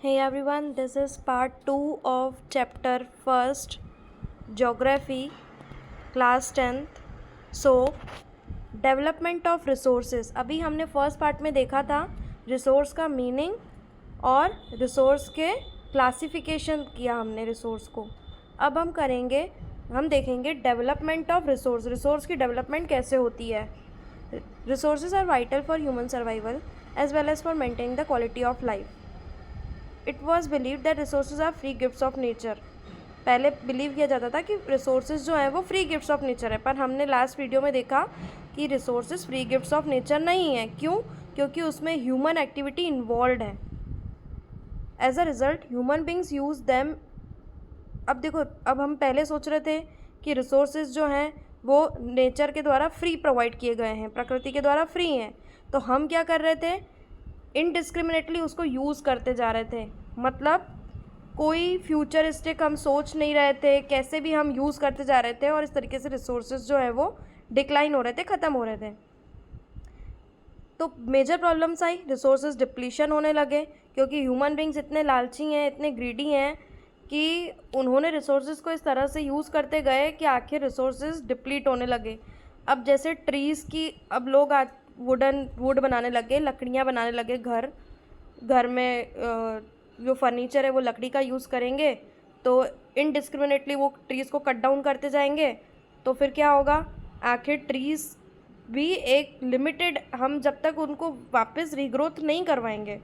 Hey everyone, this is part 2 of chapter 1st Geography, class 10th. So, development of resources. अभी हमने first part में देखा था resource का मीनिंग और रिसोर्स के क्लासिफिकेशन किया हमने रिसोर्स को। अब हम देखेंगे डेवलपमेंट ऑफ रिसोर्स। रिसोर्स की डेवलपमेंट कैसे होती है। Resources are vital for human survival as well as for maintaining the quality of life. It was believe that resources are free gifts of nature. पहले believe किया जाता था कि resources जो है वो फ्री गिफ्ट्स ऑफ नेचर है, पर हमने लास्ट वीडियो में देखा कि resources free gifts of nature नहीं है। क्यों? क्योंकि उसमें ह्यूमन एक्टिविटी इन्वॉल्व है। As a result human beings use them. अब देखो, अब हम पहले सोच रहे थे कि रिसोर्सेज जो हैं वो नेचर के द्वारा फ्री प्रोवाइड किए गए हैं, प्रकृति के द्वारा फ्री हैं, तो हम क्या कर रहे थे, इनडिस्क्रिमिनेटली उसको यूज़ करते जा रहे थे। मतलब कोई फ्यूचरिस्टिक हम सोच नहीं रहे थे, कैसे भी हम यूज़ करते जा रहे थे और इस तरीके से रिसोर्सेज जो है वो डिक्लाइन हो रहे थे, ख़त्म हो रहे थे। तो मेजर प्रॉब्लम्स आई, रिसोर्सेज डिप्लीशन होने लगे क्योंकि ह्यूमन बींग्स इतने लालची हैं, इतने ग्रीडी हैं कि उन्होंने रिसोर्सेज को इस तरह से यूज़ करते गए कि आखिर रिसोर्सेज डिप्लीट होने लगे। अब जैसे ट्रीज़ की, अब लोग आज वुड बनाने लगे, लकड़ियाँ बनाने लगे, घर में जो फर्नीचर है वो लकड़ी का यूज़ करेंगे, तो इनडिस्क्रिमिनेटली वो ट्रीज़ को कट डाउन करते जाएंगे, तो फिर क्या होगा, आखिर ट्रीज़ भी एक लिमिटेड, हम जब तक उनको वापस रीग्रोथ नहीं करवाएंगे,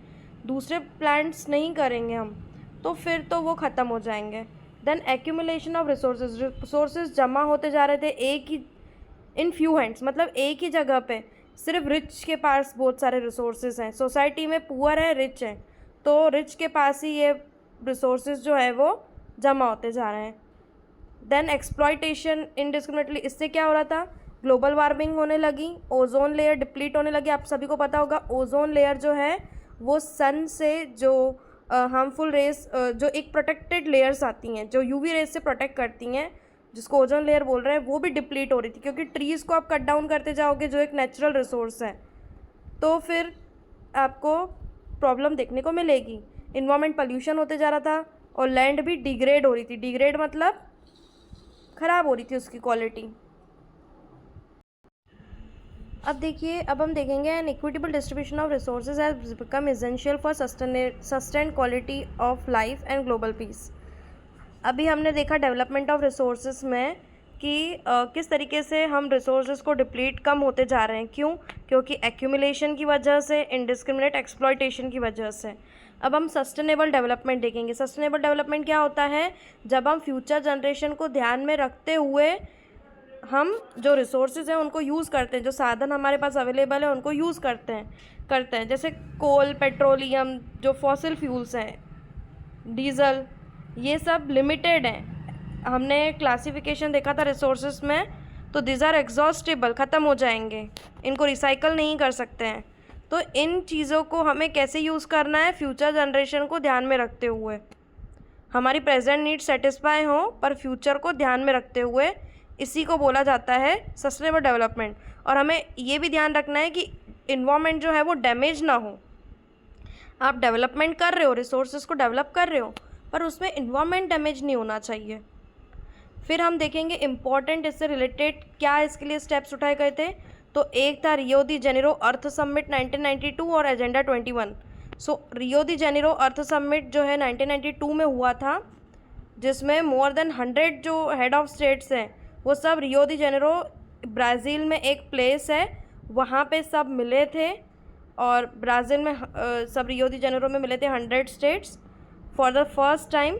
दूसरे प्लांट्स नहीं करेंगे हम, तो फिर तो वो ख़त्म हो जाएंगे। देन एक्यूमुलेशन ऑफ रिसोर्सेज जमा होते जा रहे थे एक ही, इन फ्यू हैंड्स, मतलब एक ही जगह पे। सिर्फ रिच के पास बहुत सारे रिसोर्सेज हैं, सोसाइटी में पुअर है, रिच है, तो रिच के पास ही ये रिसोर्सेज जो है वो जमा होते जा रहे हैं। देन एक्सप्लॉयटेशन इनडिस्क्रिमिनेटली, इससे क्या हो रहा था, ग्लोबल वार्मिंग होने लगी, ओजोन लेयर डिप्लीट होने लगी। आप सभी को पता होगा ओजोन लेयर जो है वो सन से जो हार्मफुल रेस, जो एक प्रोटेक्टेड लेयर्स आती हैं जो यूवी रेस से प्रोटेक्ट करती हैं, जिसको ओजोन लेयर बोल रहे हैं, वो भी डिप्लीट हो रही थी क्योंकि ट्रीज़ को आप कट डाउन करते जाओगे जो एक नेचुरल रिसोर्स है, तो फिर आपको प्रॉब्लम देखने को मिलेगी। इन्वायरमेंट पोल्यूशन होते जा रहा था और लैंड भी डिग्रेड हो रही थी। डिग्रेड मतलब ख़राब हो रही थी उसकी क्वालिटी। अब देखिए, अब हम देखेंगे an equitable distribution of resources has become essential for sustain quality of life and global peace. अभी हमने देखा डेवलपमेंट ऑफ रिसोर्सेज में कि किस तरीके से हम रिसोर्सेज को डिप्लीट कम होते जा रहे हैं। क्यों? क्योंकि एक्यूमुलेशन की वजह से, इनडिस्क्रिमिनेट एक्सप्लॉयटेशन की वजह से। अब हम सस्टेनेबल डेवलपमेंट देखेंगे। सस्टेनेबल डेवलपमेंट क्या होता है, जब हम फ्यूचर जनरेशन को ध्यान में रखते हुए हम जो रिसोर्सेज हैं उनको यूज़ करते हैं, जो साधन हमारे पास अवेलेबल है उनको यूज़ करते हैं जैसे कोल, पेट्रोलियम, जो फॉसिल फ्यूल्स हैं, डीजल, ये सब लिमिटेड हैं। हमने क्लासिफिकेशन देखा था रिसोर्सेज में, तो दिस आर एग्जॉस्टेबल, ख़त्म हो जाएंगे, इनको रिसाइकल नहीं कर सकते हैं। तो इन चीज़ों को हमें कैसे यूज़ करना है, फ्यूचर जनरेशन को ध्यान में रखते हुए, हमारी प्रेजेंट नीड सेटिस्फाई हो पर फ्यूचर को ध्यान में रखते हुए, इसी को बोला जाता है सस्टेनेबल डेवलपमेंट। और हमें ये भी ध्यान रखना है कि इन्वायरमेंट जो है वो डैमेज ना हो। आप डेवलपमेंट कर रहे हो, रिसोर्सेज को डेवलप कर रहे हो, पर उसमें इन्वायरमेंट डैमेज नहीं होना चाहिए। फिर हम देखेंगे इम्पॉर्टेंट इससे रिलेटेड क्या इसके लिए स्टेप्स उठाए गए थे। तो एक था रियो दी जेनेरो अर्थ समिट 1992 और एजेंडा 21। सो रियो दी जेनेरो अर्थ समिट जो है 1992 में हुआ था, जिसमें मोर देन 100 जो हेड ऑफ स्टेट्स हैं वो सब रियो दी जेनेरो, ब्राज़ील में एक प्लेस है, वहाँ पे सब मिले थे। और ब्राज़ील में सब रियो दी जेनेरो में मिले थे 100 states for the first time.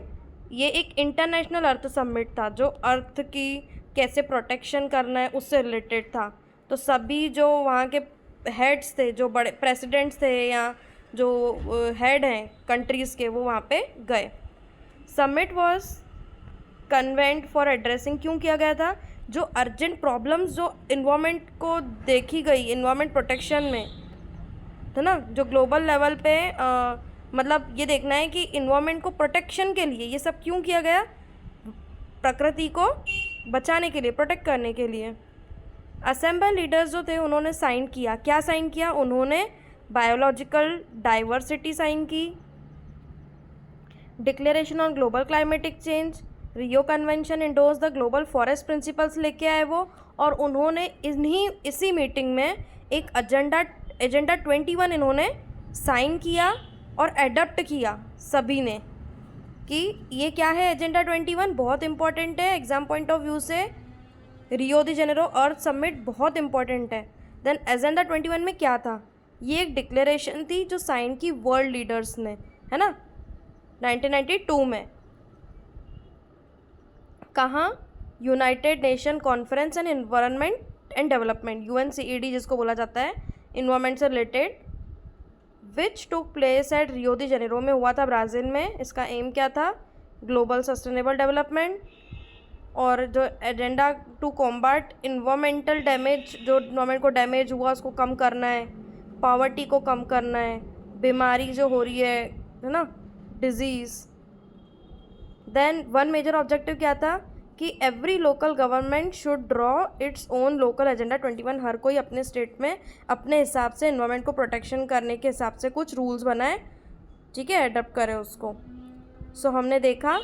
ये एक इंटरनेशनल अर्थ समिट था जो अर्थ की कैसे प्रोटेक्शन करना है उससे रिलेटेड था। तो सभी जो वहाँ के हेड्स थे, जो बड़े प्रेसिडेंट्स थे या जो हेड हैं कंट्रीज़ के, वो वहाँ पे गए। Summit was convent for addressing, क्यों किया गया था, जो अर्जेंट प्रॉब्लम्स जो इन्वायरमेंट को देखी गई इन्वायरमेंट प्रोटेक्शन में, है ना, जो ग्लोबल लेवल पे मतलब ये देखना है कि इन्वायरमेंट को प्रोटेक्शन के लिए ये सब क्यों किया गया, प्रकृति को बचाने के लिए, प्रोटेक्ट करने के लिए। असेंबल लीडर्स जो थे उन्होंने साइन किया, क्या साइन किया, उन्होंने बायोलॉजिकल डाइवर्सिटी साइन की, declaration on global climatic change, Rio convention endorse the global forest principles लेके आए वो, और उन्होंने इसी मीटिंग में एक एजेंडा 21 इन्होंने साइन किया और एडप्ट किया सभी ने, कि ये क्या है एजेंडा 21, बहुत इंपॉर्टेंट है एग्जाम पॉइंट ऑफ व्यू से। रियो दी जेनेरो अर्थ समिट बहुत इंपॉर्टेंट है। देन एजेंडा 21 में क्या था, ये एक डिक्लेरेशन थी जो साइन की वर्ल्ड लीडर्स ने, है ना, 1992 में। कहाँ, United nation conference and environment and development, UNCED जिसको बोला जाता है, इन्वायरमेंट से related, which took place at Rio the Janeiro में हुआ था, ब्राज़ील में। इसका एम क्या था, ग्लोबल सस्टेनेबल डेवलपमेंट। और जो agenda to combat environmental damage, जो इन्वायरमेंट को डैमेज हुआ उसको कम करना है, पॉवर्टी को कम करना है, बीमारी जो हो रही है ना, disease. Then one major objective क्या था कि every local government should draw its own local agenda 21, हर कोई अपने स्टेट में अपने हिसाब से इन्वायरमेंट को प्रोटेक्शन करने के हिसाब से कुछ रूल्स बनाए, ठीक है, एडप्ट करे उसको। सो हमने देखा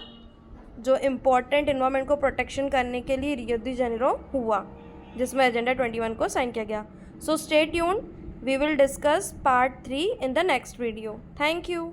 जो इम्पोर्टेंट इन्वायरमेंट को प्रोटेक्शन करने के लिए रियो दी जेनेरो हुआ, जिसमें एजेंडा 21 को साइन किया गया। So stay tuned, we will discuss part 3 in the next video. Thank you.